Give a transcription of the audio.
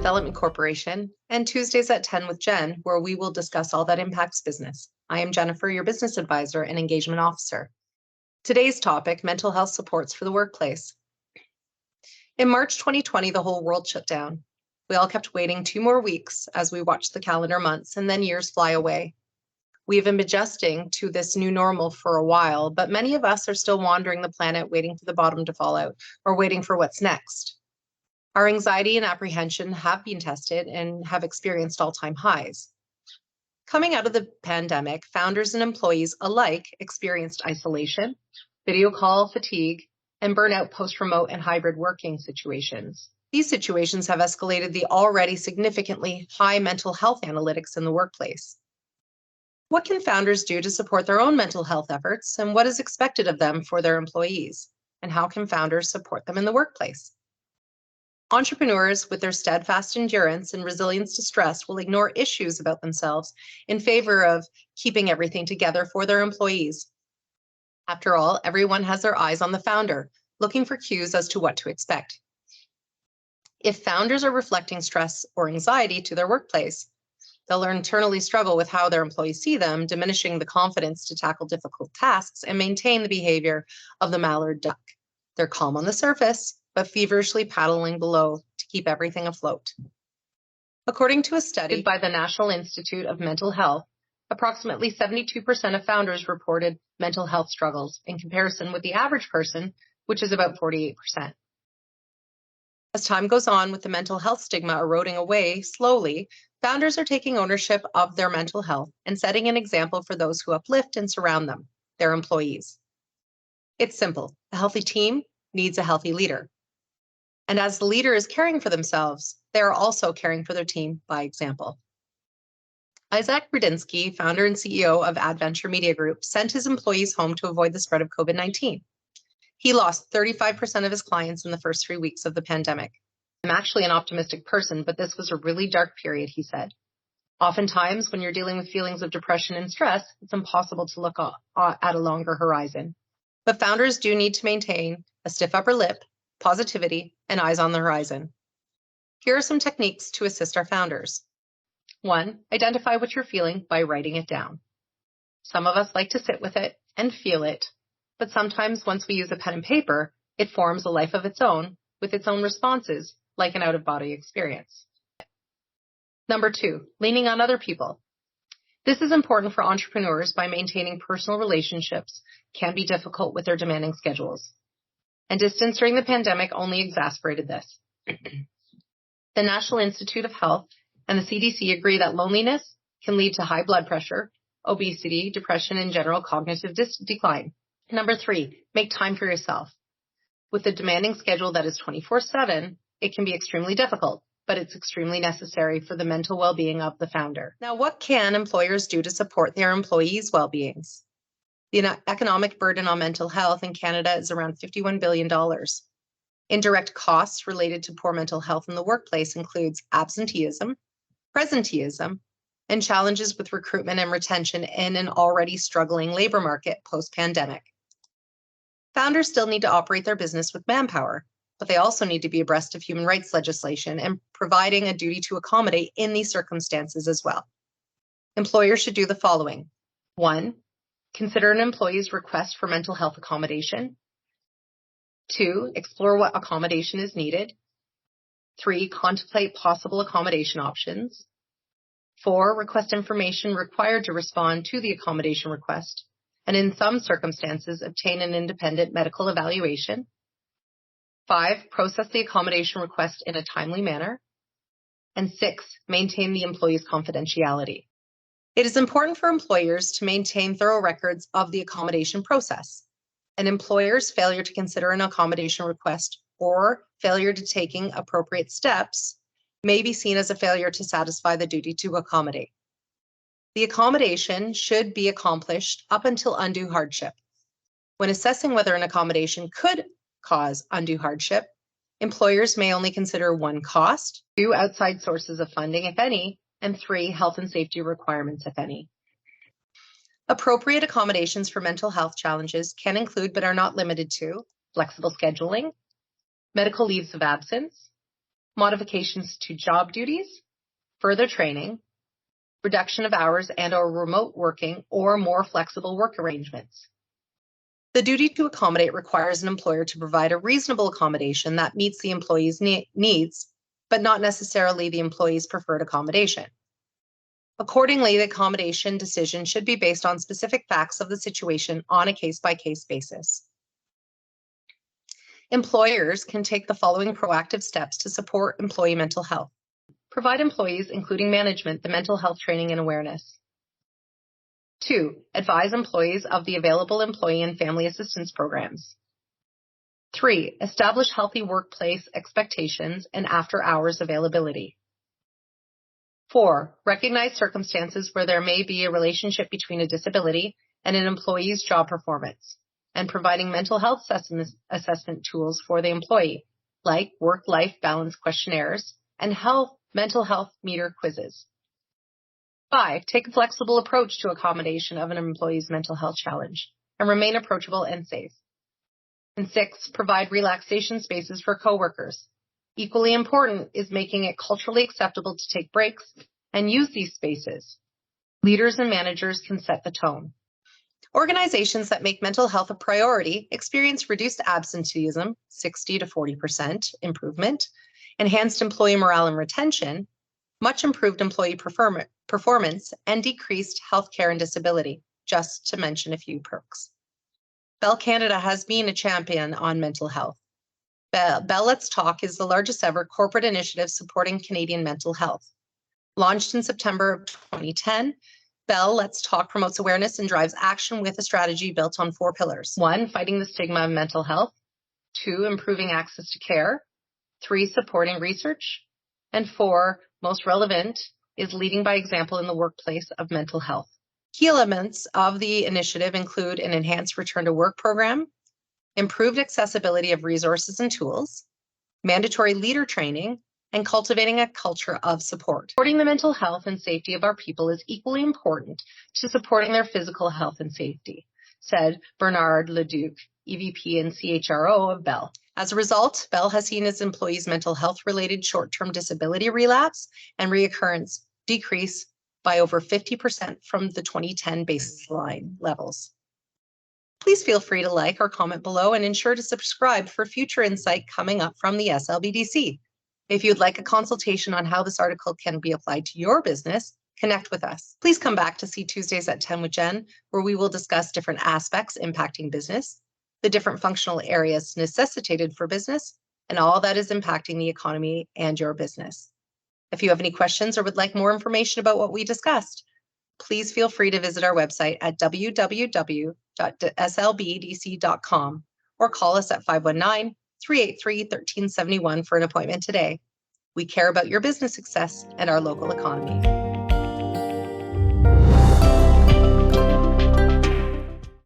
Development Corporation, and Tuesdays at 10 with Jen, where we will discuss all that impacts business. I am Jennifer, your business advisor and engagement officer. Today's topic, mental health supports for the workplace. In March 2020, the whole world shut down. We all kept waiting 2 more weeks as we watched the calendar months, and then years fly away. We have been adjusting to this new normal for a while, but many of us are still wandering the planet waiting for the bottom to fall out or waiting for what's next. Our anxiety and apprehension have been tested and have experienced all-time highs. Coming out of the pandemic, founders and employees alike experienced isolation, video call fatigue, and burnout post-remote and hybrid working situations. These situations have escalated the already significantly high mental health analytics in the workplace. What can founders do to support their own mental health efforts, and what is expected of them for their employees? And how can founders support them in the workplace? Entrepreneurs, with their steadfast endurance and resilience to stress, will ignore issues about themselves in favor of keeping everything together for their employees. After all, everyone has their eyes on the founder, looking for cues as to what to expect. If founders are reflecting stress or anxiety to their workplace, they'll internally struggle with how their employees see them, diminishing the confidence to tackle difficult tasks and maintain the behavior of the mallard duck. They're calm on the surface, but feverishly paddling below to keep everything afloat. According to a study by the National Institute of Mental Health, approximately 72% of founders reported mental health struggles in comparison with the average person, which is about 48%. As time goes on with the mental health stigma eroding away slowly, founders are taking ownership of their mental health and setting an example for those who uplift and surround them, their employees. It's simple. A healthy team needs a healthy leader. And as the leader is caring for themselves, they are also caring for their team by example. Isaac Rudinsky, founder and CEO of Adventure Media Group, sent his employees home to avoid the spread of COVID-19. He lost 35% of his clients in the first 3 weeks of the pandemic. I'm actually an optimistic person, but this was a really dark period, he said. Oftentimes, when you're dealing with feelings of depression and stress, it's impossible to look at a longer horizon. But founders do need to maintain a stiff upper lip, positivity, and eyes on the horizon. Here are some techniques to assist our founders. 1, identify what you're feeling by writing it down. Some of us like to sit with it and feel it, but sometimes once we use a pen and paper, it forms a life of its own with its own responses, like an out-of-body experience. Number 2, leaning on other people. This is important for entrepreneurs by maintaining personal relationships can be difficult with their demanding schedules. And distance during the pandemic only exacerbated this. The National Institute of Health and the CDC agree that loneliness can lead to high blood pressure, obesity, depression, and general cognitive decline. Number 3, make time for yourself. With a demanding schedule that is 24/7, it can be extremely difficult, but it's extremely necessary for the mental well-being of the founder. Now, what can employers do to support their employees' well-beings? The economic burden on mental health in Canada is around $51 billion. Indirect costs related to poor mental health in the workplace includes absenteeism, presenteeism, and challenges with recruitment and retention in an already struggling labor market post-pandemic. Founders still need to operate their business with manpower, but they also need to be abreast of human rights legislation and providing a duty to accommodate in these circumstances as well. Employers should do the following. 1, consider an employee's request for mental health accommodation. 2, explore what accommodation is needed. 3, contemplate possible accommodation options. 4, request information required to respond to the accommodation request, and in some circumstances, obtain an independent medical evaluation. 5, process the accommodation request in a timely manner. And 6, maintain the employee's confidentiality. It is important for employers to maintain thorough records of the accommodation process. An employer's failure to consider an accommodation request or failure to taking appropriate steps may be seen as a failure to satisfy the duty to accommodate. The accommodation should be accomplished up until undue hardship. When assessing whether an accommodation could cause undue hardship, employers may only consider 1, cost, 2, outside sources of funding, if any, and 3, health and safety requirements, if any. Appropriate accommodations for mental health challenges can include, but are not limited to, flexible scheduling, medical leaves of absence, modifications to job duties, further training, reduction of hours and/or remote working or more flexible work arrangements. The duty to accommodate requires an employer to provide a reasonable accommodation that meets the employee's needs, but not necessarily the employee's preferred accommodation. Accordingly, the accommodation decision should be based on specific facts of the situation on a case-by-case basis. Employers can take the following proactive steps to support employee mental health. Provide employees, including management, the mental health training and awareness. 2. Advise employees of the available employee and family assistance programs. 3. Establish healthy workplace expectations and after-hours availability. 4. Recognize circumstances where there may be a relationship between a disability and an employee's job performance, and providing mental health assessment tools for the employee, like work-life balance questionnaires and mental health meter quizzes. 5. Take a flexible approach to accommodation of an employee's mental health challenge and remain approachable and safe. And 6. Provide relaxation spaces for coworkers. Equally important is making it culturally acceptable to take breaks and use these spaces. Leaders and managers can set the tone. Organizations that make mental health a priority experience reduced absenteeism, 60 to 40% improvement, enhanced employee morale and retention, much improved employee performance, and decreased healthcare and disability, just to mention a few perks. Bell Canada has been a champion on mental health. Bell Let's Talk is the largest ever corporate initiative supporting Canadian mental health. Launched in September of 2010, Bell Let's Talk promotes awareness and drives action with a strategy built on 4 pillars. 1, fighting the stigma of mental health. 2, improving access to care. 3, supporting research. And 4, most relevant, is leading by example in the workplace of mental health. Key elements of the initiative include an enhanced return to work program, improved accessibility of resources and tools, mandatory leader training, and cultivating a culture of support. Supporting the mental health and safety of our people is equally important to supporting their physical health and safety, said Bernard Leduc, EVP and CHRO of Bell. As a result, Bell has seen its employees' mental health-related short-term disability relapse and reoccurrence decrease by over 50% from the 2010 baseline levels. Please feel free to like or comment below and ensure to subscribe for future insight coming up from the SLBDC. If you'd like a consultation on how this article can be applied to your business, connect with us. Please come back to see Tuesdays at 10 with Jen, where we will discuss different aspects impacting business, the different functional areas necessitated for business, and all that is impacting the economy and your business. If you have any questions or would like more information about what we discussed, please feel free to visit our website at www.slbdc.com or call us at 519-383-1371 for an appointment today. We care about your business success and our local economy.